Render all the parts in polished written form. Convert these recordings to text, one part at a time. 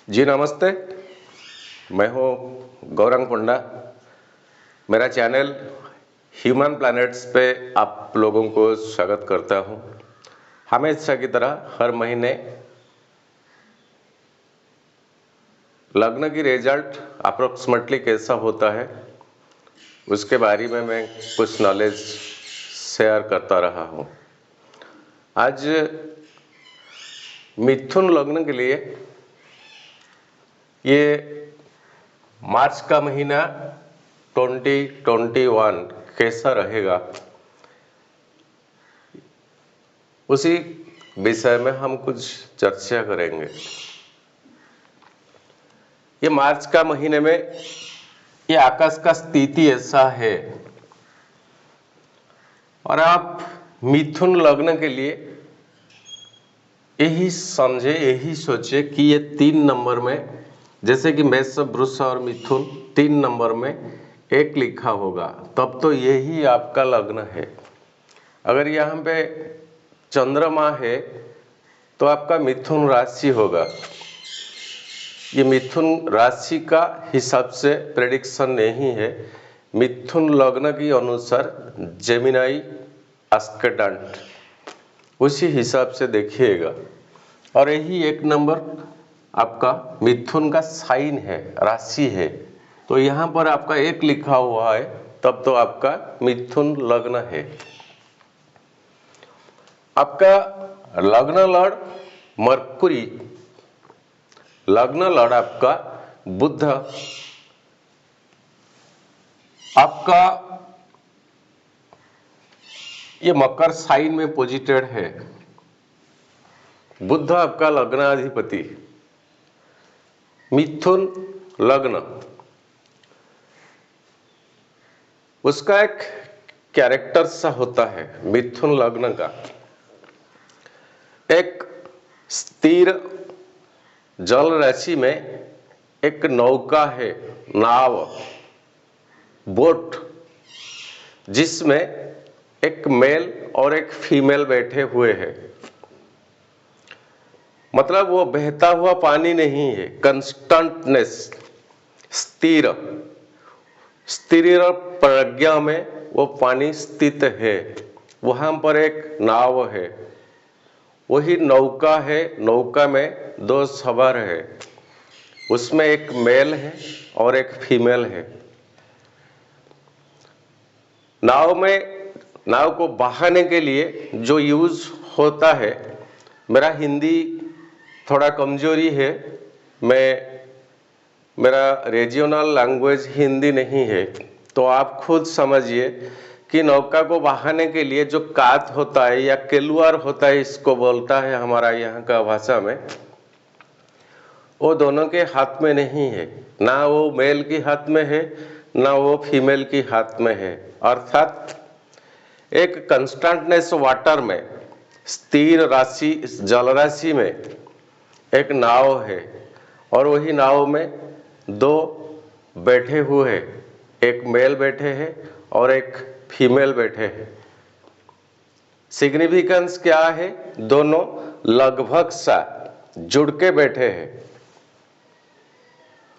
जी नमस्ते, मैं हूँ गौरंग पंडा। मेरा चैनल ह्यूमन प्लैनेट्स पे आप लोगों को स्वागत करता हूँ। हमेशा की तरह हर महीने लग्न की रिजल्ट अप्रोक्सीमेटली कैसा होता है उसके बारे में मैं कुछ नॉलेज शेयर करता रहा हूँ। आज मिथुन लग्न के लिए ये मार्च का महीना 2021 कैसा रहेगा, उसी विषय में हम कुछ चर्चा करेंगे। ये मार्च का महीने में ये आकाश का स्थिति ऐसा है और आप मिथुन लग्न के लिए यही समझे, यही सोचे कि ये 3 नंबर में, जैसे कि मेष, वृष और मिथुन 3 नंबर में 1 लिखा होगा, तब तो यही आपका लग्न है। अगर यहाँ पे चंद्रमा है तो आपका मिथुन राशि होगा। ये मिथुन राशि का हिसाब से प्रेडिक्शन नहीं है, मिथुन लग्न के अनुसार जेमिनाई एस्केंडेंट उसी हिसाब से देखिएगा। और यही 1 नंबर आपका मिथुन का साइन है, राशि है, तो यहाँ पर आपका 1 लिखा हुआ है, तब तो आपका मिथुन लग्न है। आपका लग्न लड़ मरकुरी, लग्न लड़ आपका बुध, आपका ये मकर साइन में पोजिटेड है। बुध आपका लग्नाधिपति, मिथुन लग्न, उसका एक कैरेक्टर सा होता है। मिथुन लग्न का एक स्थिर जल राशि में एक नौका है, नाव, बोट, जिसमें एक मेल और एक फीमेल बैठे हुए हैं। मतलब वो बहता हुआ पानी नहीं है, कंस्टेंटनेस, स्थिर प्रज्ञा में वो पानी स्थित है। वहां पर एक नाव है, वही नौका है। नौका में 2 सवार है, उसमें एक मेल है और एक फीमेल है। नाव को बहाने के लिए जो यूज होता है, मेरा हिंदी थोड़ा कमजोरी है, मेरा रीजनल लैंग्वेज हिंदी नहीं है, तो आप खुद समझिए कि नौका को बहाने के लिए जो कात होता है या केलुआर होता है, इसको बोलता है हमारा यहाँ का भाषा में, वो दोनों के हाथ में नहीं है। ना वो मेल के हाथ में है, ना वो फीमेल के हाथ में है। अर्थात एक कंस्टेंटनेस वाटर में, स्थिर राशि, जल राशि में एक नाव है और वही नाव में 2 बैठे हुए हैं, एक मेल बैठे हैं और एक फीमेल बैठे हैं। सिग्निफिकेंस क्या है? दोनों लगभग सा जुड़ के बैठे हैं।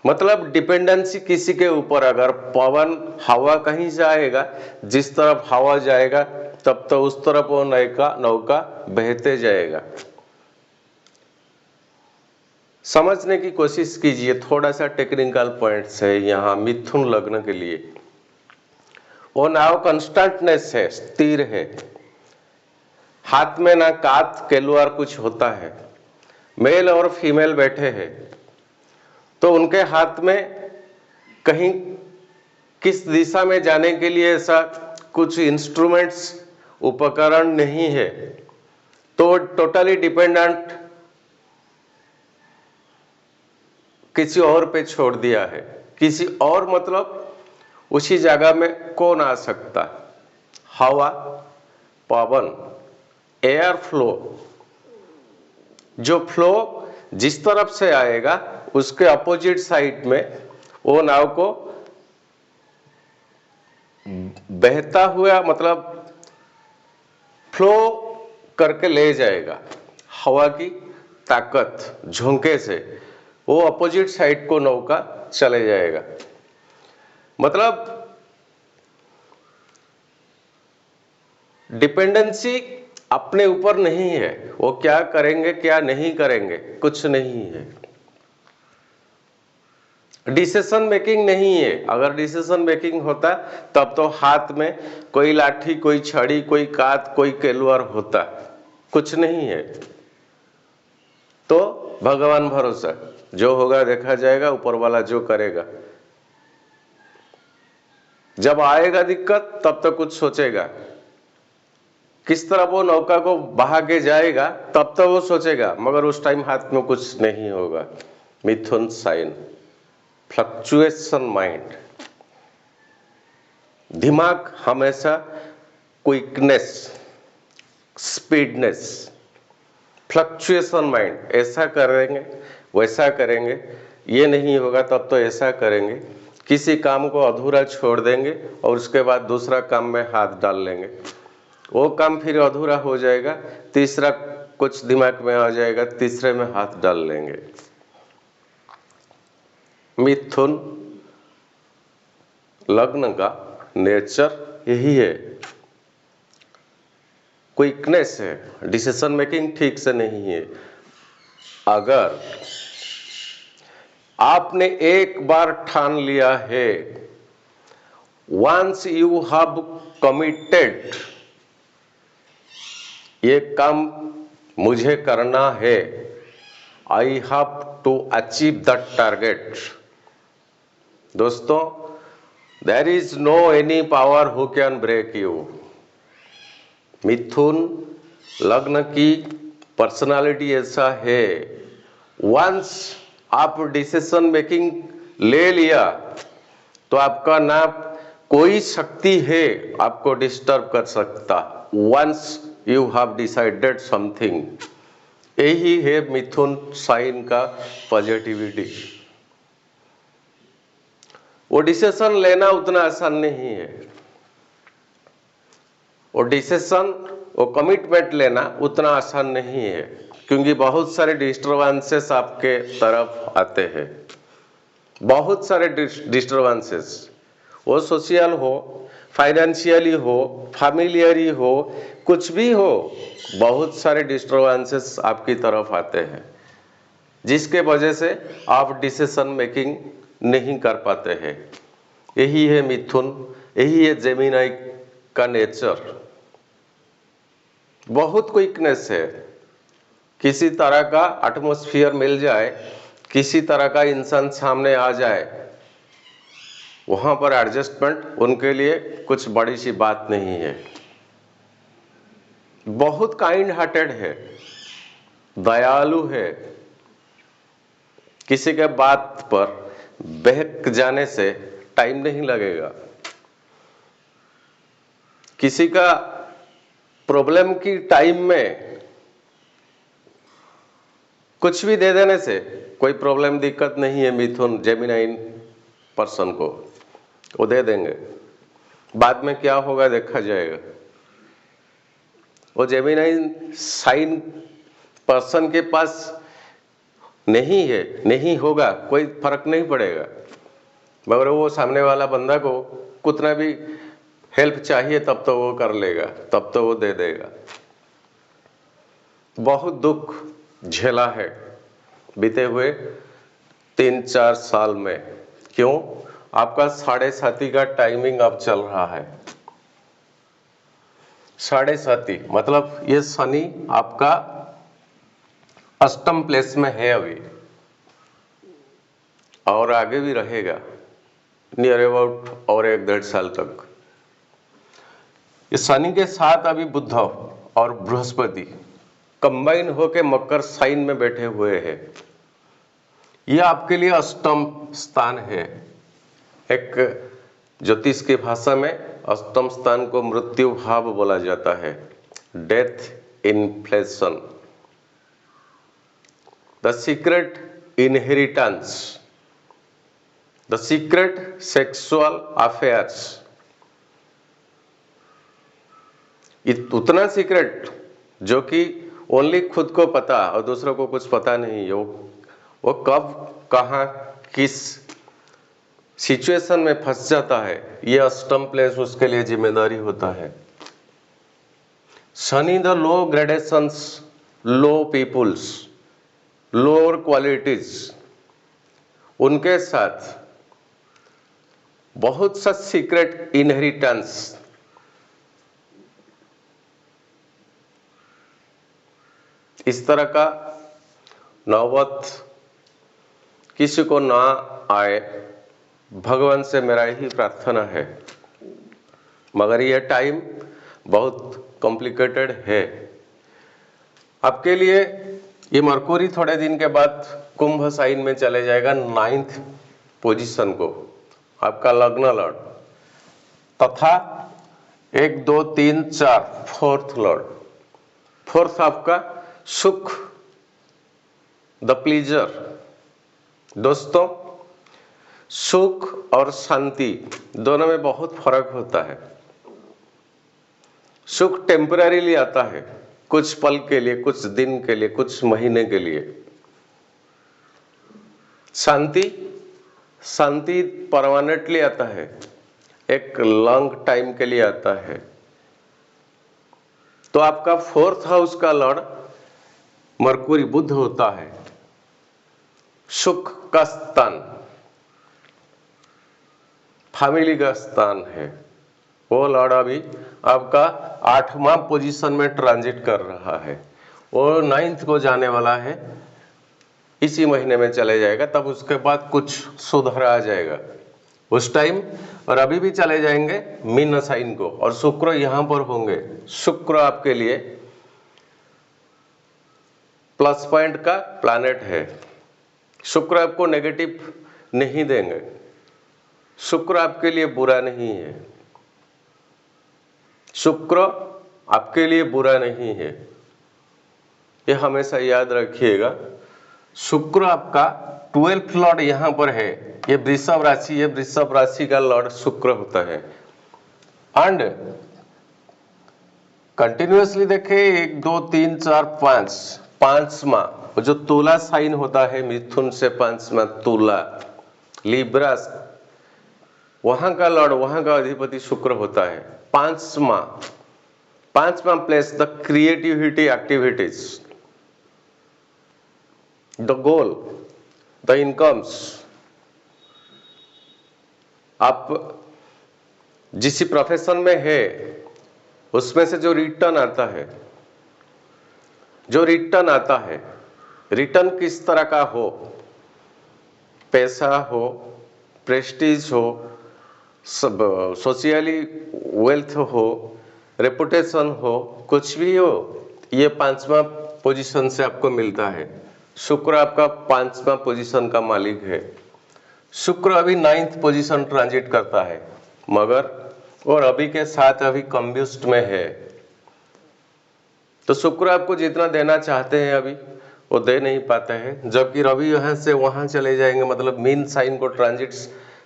मतलब डिपेंडेंसी किसी के ऊपर, अगर पवन हवा कहीं जाएगा, जिस तरफ हवा जाएगा तब तो उस तरफ वो नौका बहते जाएगा। समझने की कोशिश कीजिए, थोड़ा सा टेक्निकल पॉइंट्स है यहाँ मिथुन लग्न के लिए। वो नाव कंस्टेंटनेस है, स्थिर है, हाथ में ना कात केलुआर कुछ होता है। मेल और फीमेल बैठे हैं तो उनके हाथ में कहीं किस दिशा में जाने के लिए ऐसा कुछ इंस्ट्रूमेंट्स, उपकरण नहीं है, तो टोटली डिपेंडेंट किसी और पे छोड़ दिया है। किसी और मतलब उसी जगह में कौन आ सकता? हवा, पवन, एयर फ्लो, जो फ्लो जिस तरफ से आएगा उसके अपोजिट साइड में वो नाव को बहता हुआ, मतलब फ्लो करके ले जाएगा। हवा की ताकत, झोंके से वो अपोजिट साइड को नौका चले जाएगा। मतलब डिपेंडेंसी अपने ऊपर नहीं है, वो क्या करेंगे क्या नहीं करेंगे कुछ नहीं है। डिसीजन मेकिंग नहीं है। अगर डिसीजन मेकिंग होता तब तो हाथ में कोई लाठी, कोई छड़ी, कोई कात, कोई केलवर होता, कुछ नहीं है। तो भगवान भरोसा, जो होगा देखा जाएगा, ऊपर वाला जो करेगा। जब आएगा दिक्कत तब तो कुछ सोचेगा, किस तरह वो नौका को बहा के जाएगा तब तो वो सोचेगा, मगर उस टाइम हाथ में कुछ नहीं होगा। मिथुन साइन, फ्लक्चुएशन माइंड, दिमाग हमेशा क्विकनेस, स्पीडनेस, फ्लक्चुएशन माइंड, ऐसा करेंगे वैसा करेंगे, ये नहीं होगा तब तो ऐसा करेंगे, किसी काम को अधूरा छोड़ देंगे और उसके बाद दूसरा काम में हाथ डाल लेंगे, वो काम फिर अधूरा हो जाएगा, तीसरा कुछ दिमाग में आ जाएगा, तीसरे में हाथ डाल लेंगे। मिथुन लग्न का नेचर यही है, क्विकनेस है, डिसीजन मेकिंग ठीक से नहीं है। अगर आपने एक बार ठान लिया है, वंस यू हैव कमिटेड, ये काम मुझे करना है, I have to achieve that target, दोस्तों, there is no any power who can break you. मिथुन लग्न की पर्सनालिटी ऐसा है, वंस आप डिसीजन मेकिंग ले लिया तो आपका ना कोई शक्ति है आपको डिस्टर्ब कर सकता। Once you have decided something, यही है मिथुन साइन का पॉजिटिविटी। वो डिसीजन लेना उतना आसान नहीं है, वो डिसीजन, वो कमिटमेंट लेना उतना आसान नहीं है, क्योंकि बहुत सारे डिस्टर्बेंसेस आपके तरफ आते हैं, बहुत सारे डिस्टर्बेंसेस, वो सोशल हो, फाइनेंशियली हो, फैमिलियरी हो, कुछ भी हो, बहुत सारे डिस्टर्बेंसेस आपकी तरफ आते हैं, जिसके वजह से आप डिसीजन मेकिंग नहीं कर पाते हैं। यही है मिथुन, यही है जेमिनी का नेचर, बहुत क्विकनेस है। किसी तरह का एटमॉस्फेयर मिल जाए, किसी तरह का इंसान सामने आ जाए, वहां पर एडजस्टमेंट उनके लिए कुछ बड़ी सी बात नहीं है। बहुत काइंड हार्टेड है, दयालु है, किसी के बात पर बहक जाने से टाइम नहीं लगेगा, किसी का प्रॉब्लम की टाइम में कुछ भी दे देने से कोई प्रॉब्लम दिक्कत नहीं है। मिथुन जेमिनाइन पर्सन को वो दे देंगे, बाद में क्या होगा देखा जाएगा। वो जेमिनाइन साइन पर्सन के पास नहीं है, नहीं होगा, कोई फर्क नहीं पड़ेगा, मगर वो सामने वाला बंदा को कितना भी हेल्प चाहिए तब तो वो कर लेगा, तब तो वो दे देगा। बहुत दुख झेला है बीते हुए 3-4 साल में। क्यों? आपका 7.5 का टाइमिंग अब चल रहा है। 7.5 मतलब ये शनि आपका अष्टम प्लेस में है अभी, और आगे भी रहेगा नियर अबाउट और 1-1.5 साल तक। इस शनि के साथ अभी बुध और बृहस्पति कंबाइन होके मकर साइन में बैठे हुए हैं। यह आपके लिए अष्टम स्थान है। एक ज्योतिष की भाषा में अष्टम स्थान को मृत्यु भाव बोला जाता है, death inflation, the secret inheritance, the secret sexual affairs. उतना सीक्रेट जो कि ओनली खुद को पता और दूसरों को कुछ पता नहीं है, वो कब कहाँ किस सिचुएशन में फंस जाता है, ये अष्टम प्लेस उसके लिए जिम्मेदारी होता है। Shani the low gradations, low peoples, lower qualities, उनके साथ बहुत सा सीक्रेट इनहेरिटेंस, इस तरह का नौबत किसी को ना आए, भगवान से मेरा ही प्रार्थना है। मगर यह टाइम बहुत कॉम्प्लिकेटेड है आपके लिए। ये मरकुरी थोड़े दिन के बाद कुंभ साइन में चले जाएगा, 9th पोजीशन को, आपका लग्न लॉर्ड, तथा 1 2 3 4 4th लॉर्ड। 4th आपका सुख, द प्लीजर। दोस्तों, सुख और शांति दोनों में बहुत फर्क होता है। सुख टेम्पररीली आता है, कुछ पल के लिए, कुछ दिन के लिए, कुछ महीने के लिए। शांति परमानेंटली आता है, एक लॉन्ग टाइम के लिए आता है। तो आपका 4th हाउस का लॉर्ड मरकुरी, बुध होता है, सुख का स्थान, फैमिली का स्थान है। वो लॉर्ड अभी आपका 8वां पोजीशन में ट्रांजिट कर रहा है। वो 9th को जाने वाला है, इसी महीने में चले जाएगा। तब उसके बाद कुछ सुधार आ जाएगा उस टाइम, और अभी भी चले जाएंगे मीन साइन को, और शुक्र यहां पर होंगे। शुक्र आपके लिए प्लस पॉइंट का प्लैनेट है। शुक्र आपको नेगेटिव नहीं देंगे, शुक्र आपके लिए बुरा नहीं है, शुक्र आपके लिए बुरा नहीं है, ये हमेशा याद रखिएगा। शुक्र आपका 12th लॉर्ड यहां पर है, ये वृषभ राशि, ये वृषभ राशि का लॉर्ड शुक्र होता है। एंड कंटिन्यूअसली देखे 1 2 3 4 5, 5वां जो तुला साइन होता है, मिथुन से 5वां तुला, लिब्रा, वहां का लॉर्ड, वहां का अधिपति शुक्र होता है। 5वां place, the creativity activities, the goal, the incomes. आप जिस प्रोफेशन में है उसमें से जो रिटर्न आता है, रिटर्न किस तरह का हो, पैसा हो, प्रेस्टीज हो, सब सोशली वेल्थ हो, रेपुटेशन हो, कुछ भी हो, ये 5वां पोजीशन से आपको मिलता है। शुक्र आपका 5वां पोजीशन का मालिक है। शुक्र अभी 9th पोजीशन ट्रांजिट करता है, मगर और रवि के साथ अभी कंब्यूस्ट में है। तो शुक्र आपको जितना देना चाहते हैं अभी वो दे नहीं पाते हैं, जबकि रवि यहाँ से वहां चले जाएंगे, मतलब मीन साइन को ट्रांजिट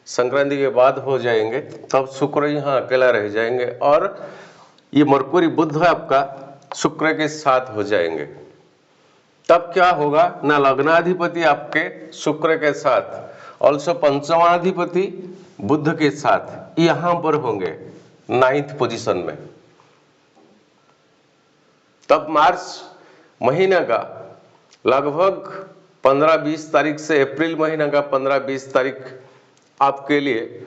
संक्रांति के बाद हो जाएंगे, तब शुक्र यहाँ अकेला रह जाएंगे, और ये मरकुरी बुध आपका शुक्र के साथ हो जाएंगे। तब क्या होगा ना, लग्नाधिपति आपके शुक्र के साथ, ऑल्सो पंचमाधिपति बुध के साथ यहां पर होंगे 9th पोजीशन में। तब मार्च महीना का लगभग 15-20 तारीख से अप्रैल महीना का 15-20 तारीख आपके लिए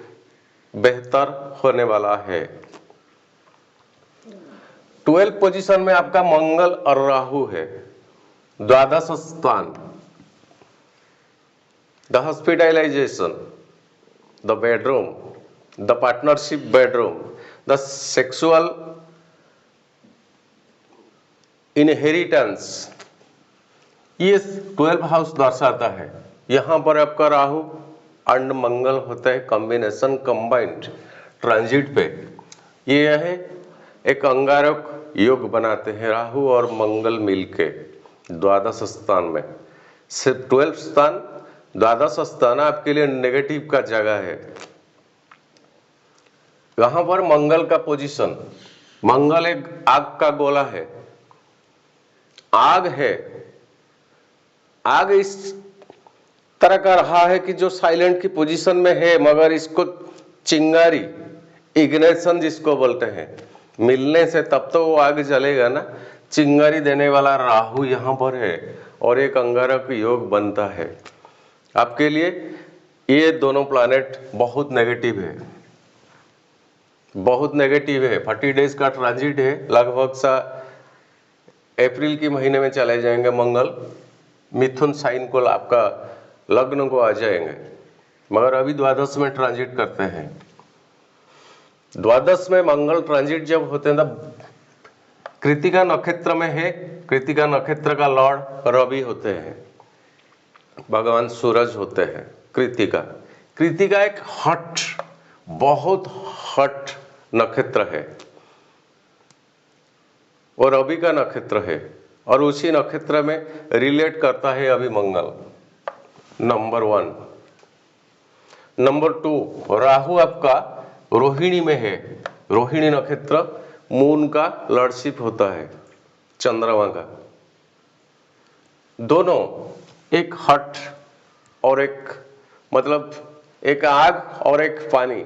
बेहतर होने वाला है। 12th पोजीशन में आपका मंगल और राहु है, द्वादश स्थान, the hospitalization, the bedroom, the partnership bedroom, the sexual inheritance, ये 12th हाउस दर्शाता है। यहां पर आपका राहु एंड मंगल होता है, कॉम्बिनेशन, कंबाइंड ट्रांजिट पे ये है, एक अंगारक योग बनाते हैं राहु और मंगल मिलके द्वादश स्थान में। सिर्फ 12th स्थान, द्वादश स्थान आपके लिए नेगेटिव का जगह है। यहां पर मंगल का पोजीशन, मंगल एक आग का गोला है, आग है, आग इस तरह का रहा है कि जो साइलेंट की पोजीशन में है, मगर इसको चिंगारी, इग्निशन जिसको बोलते हैं, मिलने से तब तो वो आग जलेगा ना। चिंगारी देने वाला राहु यहाँ पर है और एक अंगारक योग बनता है। आपके लिए ये दोनों प्लैनेट बहुत नेगेटिव है, बहुत नेगेटिव है। 40 डेज का ट्रांजिट है, लगभग सा अप्रैल के महीने में चले जाएंगे मंगल, मिथुन साइन को आपका लग्न को आ जाएंगे, मगर अभी द्वादश में ट्रांजिट करते हैं। द्वादश में मंगल ट्रांजिट जब होते हैं तब कृतिका नक्षत्र में है। कृतिका नक्षत्र का लॉर्ड रवि होते हैं, भगवान सूरज होते हैं। कृतिका, कृतिका एक हट, बहुत हट नक्षत्र है और रवि का नक्षत्र है, और उसी नक्षत्र में रिलेट करता है अभी मंगल, नंबर 1। नंबर 2, राहु आपका रोहिणी में है। रोहिणी नक्षत्र मून का लॉर्डशिप होता है, चंद्रमा का। दोनों एक हट और एक, मतलब एक आग और एक पानी।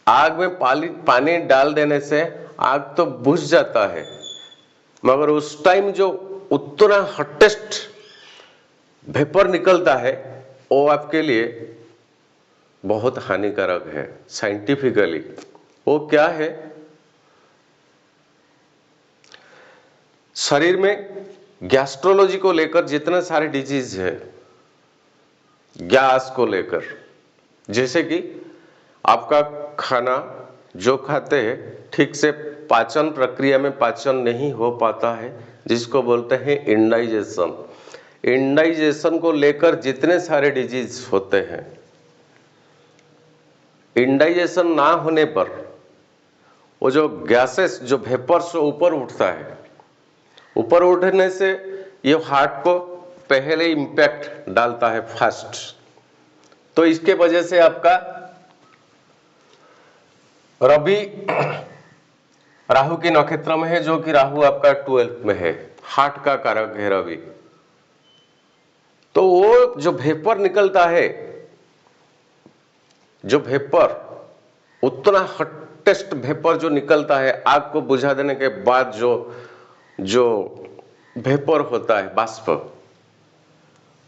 आग में पानी डाल देने से आग तो बुझ जाता है, मगर उस टाइम जो उतना हॉटेस्ट वेपर निकलता है वो आपके लिए बहुत हानिकारक है साइंटिफिकली। वो क्या है, शरीर में गैस्ट्रोलॉजी को लेकर जितने सारे डिजीज है, गैस को लेकर, जैसे कि आपका खाना जो खाते हैं ठीक से पाचन प्रक्रिया में पाचन नहीं हो पाता है, जिसको बोलते हैं इंडाइजेशन। इंडाइजेशन को लेकर जितने सारे डिजीज होते हैं, इंडाइजेशन ना होने पर वो जो गैसेस, जो वेपर्स ऊपर उठता है, ऊपर उठने से ये हार्ट को पहले इम्पैक्ट डालता है फर्स्ट। तो इसके वजह से आपका रवि राहु के नक्षत्र में है, जो कि राहु आपका 12th में है, हार्ट का कारक है रवि। तो वो जो वेपर निकलता है, जो वेपर उतना हॉटेस्ट वेपर जो निकलता है, आग को बुझा देने के बाद जो वेपर होता है, बाष्प,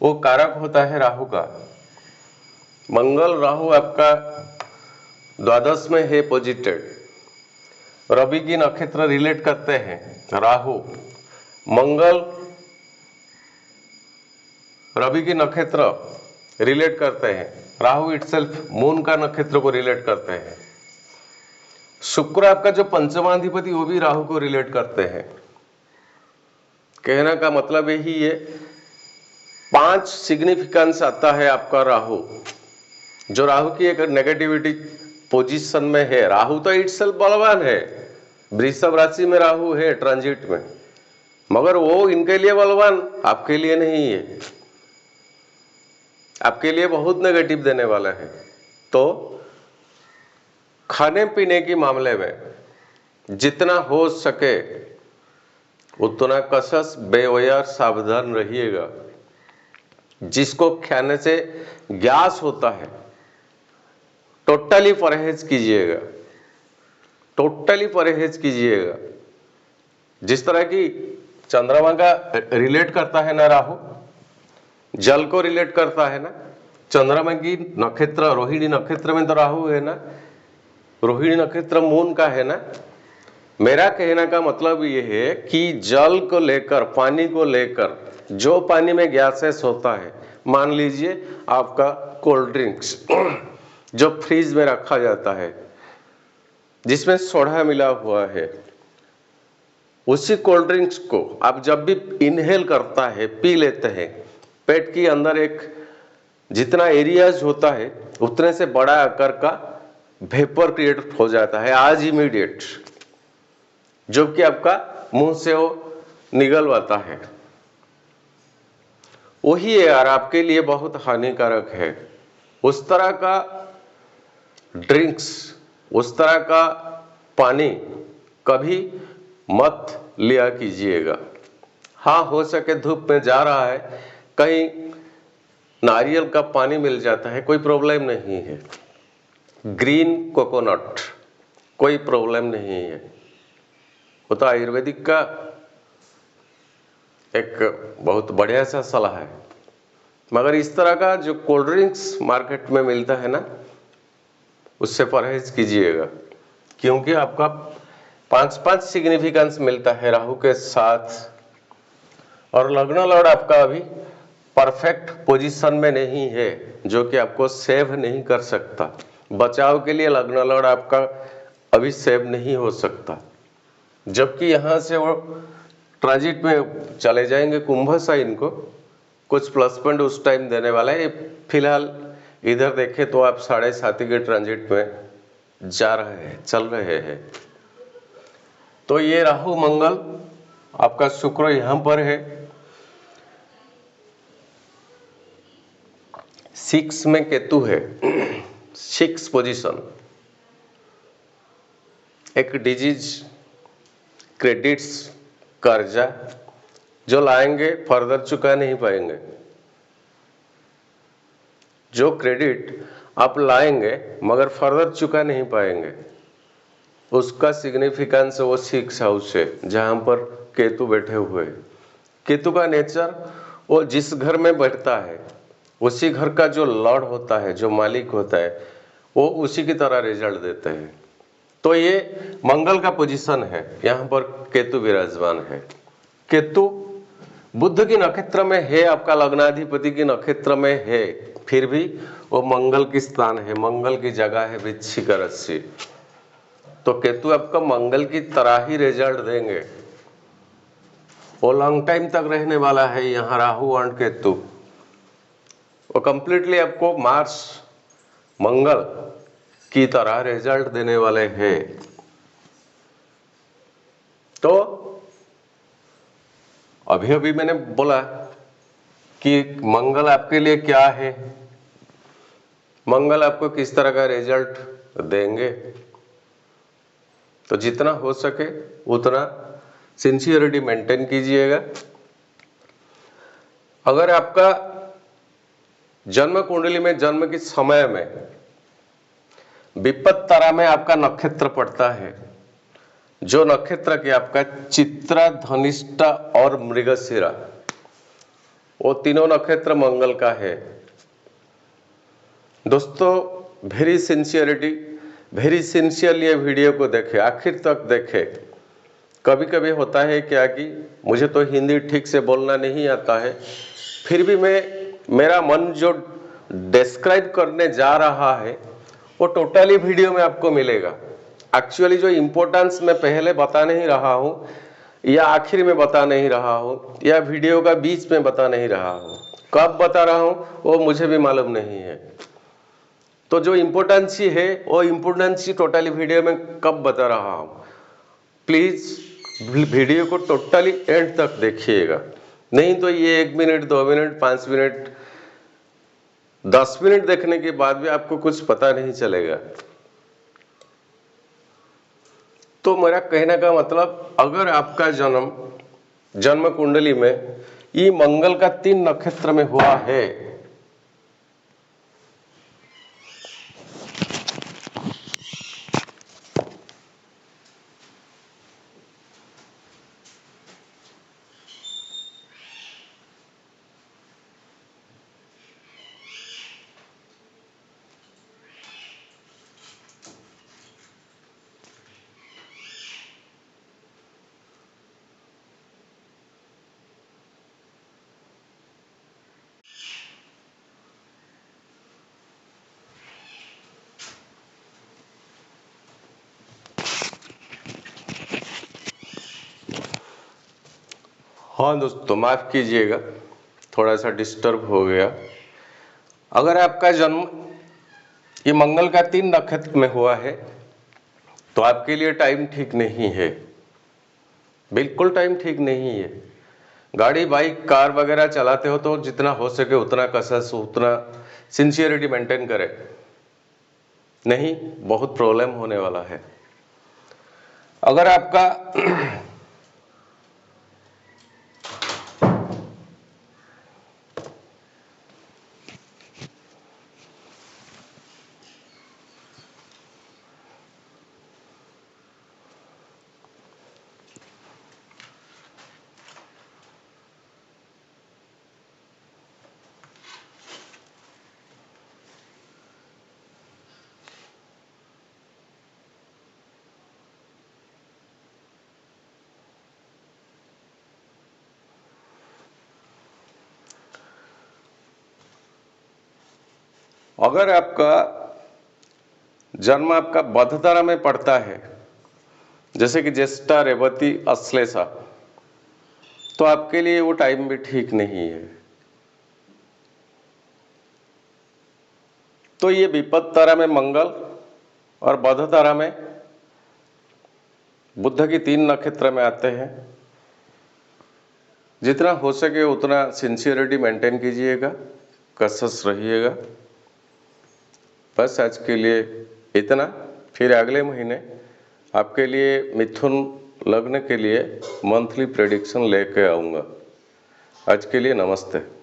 वो कारक होता है राहु का। मंगल राहु आपका द्वादश में है पोजिटेड, रवि की नक्षत्र रिलेट करते हैं राहु। मंगल रवि की नक्षत्र रिलेट करते हैं, राहु इटसेल्फ मून का नक्षत्र को रिलेट करते हैं। शुक्र आपका जो पंचमाधिपति, वो भी राहु को रिलेट करते हैं। कहने का मतलब यही है, 5 सिग्निफिकेंस आता है आपका राहु। जो राहु की एक नेगेटिविटी पोजीशन में है, राहु तो इटसेल्फ बलवान है, वृषभ राशि में राहु है ट्रांजिट में, मगर वो इनके लिए बलवान, आपके लिए नहीं है, आपके लिए बहुत नेगेटिव देने वाला है। तो खाने पीने के मामले में जितना हो सके उतना कसस बेवयार सावधान रहिएगा। जिसको खाने से गैस होता है, टोटली परहेज कीजिएगा, टोटली परहेज कीजिएगा। जिस तरह की चंद्रमा का रिलेट करता है ना राहु, जल को रिलेट करता है ना। चंद्रमा की नक्षत्र रोहिणी नक्षत्र में तो राहु है ना, रोहिणी नक्षत्र मून का है ना। मेरा कहने का मतलब ये है कि जल को लेकर, पानी को लेकर, जो पानी में गैसेस होता है, मान लीजिए आपका कोल्ड ड्रिंक्स जो फ्रीज में रखा जाता है, जिसमें सोडा मिला हुआ है, उसी कोल्ड ड्रिंक्स को आप जब भी इनहेल करता है, पी लेते हैं, पेट के अंदर एक जितना एरियाज होता है उतने से बड़ा आकार का वेपर क्रिएट हो जाता है आज इमीडिएट, जो कि आपका मुंह से वो निगलवाता है। वही यार आपके लिए बहुत हानिकारक है। उस तरह का ड्रिंक्स, उस तरह का पानी कभी मत लिया कीजिएगा। हाँ, हो सके धूप में जा रहा है, कहीं नारियल का पानी मिल जाता है, कोई प्रॉब्लम नहीं है। ग्रीन कोकोनट, कोई प्रॉब्लम नहीं है। वो तो आयुर्वेदिक का एक बहुत बढ़िया सा सलाह है। मगर इस तरह का जो कोल्ड ड्रिंक्स मार्केट में मिलता है ना, उससे परहेज कीजिएगा, क्योंकि आपका 5-5 सिग्निफिकेंस मिलता है राहु के साथ, और लग्न लॉर्ड आपका अभी परफेक्ट पोजीशन में नहीं है, जो कि आपको सेव नहीं कर सकता। बचाव के लिए लग्न लॉर्ड आपका अभी सेव नहीं हो सकता, जबकि यहाँ से वो ट्रांजिट में चले जाएंगे कुंभ साइन को, कुछ प्लस पॉइंट उस टाइम देने वाला है। फिलहाल इधर देखें तो आप 7.5 के ट्रांजिट में जा रहे हैं, चल रहे हैं। तो ये राहु मंगल, आपका शुक्र यहां पर है 6 में, केतु है 6 पोजीशन। एक डिजीज, क्रेडिट्स, कर्जा जो लाएंगे फर्दर चुका नहीं पाएंगे। जो क्रेडिट आप लाएंगे मगर फर्दर चुका नहीं पाएंगे, उसका सिग्निफिकेंस वो 6 हाउस है जहां पर केतु बैठे हुए हैं। केतु का नेचर, वो जिस घर में बैठता है उसी घर का जो लॉर्ड होता है, जो मालिक होता है, वो उसी की तरह रिजल्ट देते हैं। तो ये मंगल का पोजीशन है, यहाँ पर केतु विराजमान है। केतु बुध की नक्षत्र में है, आपका लग्नाधिपति की नक्षत्र में है, फिर भी वो मंगल की स्थान है, मंगल की जगह है वृश्चिक राशि। तो केतु आपका मंगल की तरह ही रिजल्ट देंगे, वो लॉन्ग टाइम तक रहने वाला है। यहाँ राहु और केतु वो कंप्लीटली आपको मार्स मंगल की तरह रिजल्ट देने वाले हैं। तो अभी अभी मैंने बोला कि मंगल आपके लिए क्या है, मंगल आपको किस तरह का रिजल्ट देंगे। तो जितना हो सके उतना सिंसियरिटी मेंटेन कीजिएगा। अगर आपका जन्म कुंडली में जन्म के समय में विपत्त तारा में आपका नक्षत्र पड़ता है, जो नक्षत्र के आपका चित्रा, धनिष्ठा और मृगशिरा, वो तीनों नक्षत्र मंगल का है। दोस्तों वेरी सिंसियरली ये वीडियो को देखें, आखिर तक देखें। कभी कभी होता है क्या कि मुझे तो हिंदी ठीक से बोलना नहीं आता है, फिर भी मेरा मन जो डिस्क्राइब करने जा रहा है वो टोटली वीडियो में आपको मिलेगा। एक्चुअली जो इम्पोर्टेंस मैं पहले बता नहीं रहा हूँ, या आखिर में बता नहीं रहा हूँ, या वीडियो का बीच में बता नहीं रहा हूँ, कब बता रहा हूँ वो मुझे भी मालूम नहीं है। तो जो इम्पोर्टेंस ही है वो इम्पोर्टेंस ही टोटली वीडियो में कब बता रहा हूँ। प्लीज वीडियो को टोटली एंड तक देखिएगा, नहीं तो ये 1 मिनट, 2 मिनट, 5 मिनट, 10 मिनट देखने के बाद भी आपको कुछ पता नहीं चलेगा। तो मेरा कहने का मतलब, अगर आपका जन्म कुंडली में ये मंगल का 3 नक्षत्र में हुआ है, हाँ दोस्तों माफ कीजिएगा, थोड़ा सा डिस्टर्ब हो गया। अगर आपका जन्म ये मंगल का 3 नक्षत्र में हुआ है तो आपके लिए टाइम ठीक नहीं है, बिल्कुल टाइम ठीक नहीं है। गाड़ी, बाइक, कार वगैरह चलाते हो तो जितना हो सके उतना कसस, उतना सिंसियरिटी मेंटेन करें, नहीं बहुत प्रॉब्लम होने वाला है। अगर आपका अगर आपका जन्म आपका बध तारा में पड़ता है, जैसे कि ज्येष्ठा, रेवती, अश्लेषा, तो आपके लिए वो टाइम भी ठीक नहीं है। तो ये विपद तारा में मंगल और बध तारा में बुध की 3 नक्षत्र में आते हैं। जितना हो सके उतना सिंसियरिटी मेंटेन कीजिएगा, कसस रहिएगा। बस आज के लिए इतना। फिर अगले महीने आपके लिए मिथुन लग्न के लिए मंथली प्रेडिक्शन लेके आऊँगा। आज के लिए नमस्ते।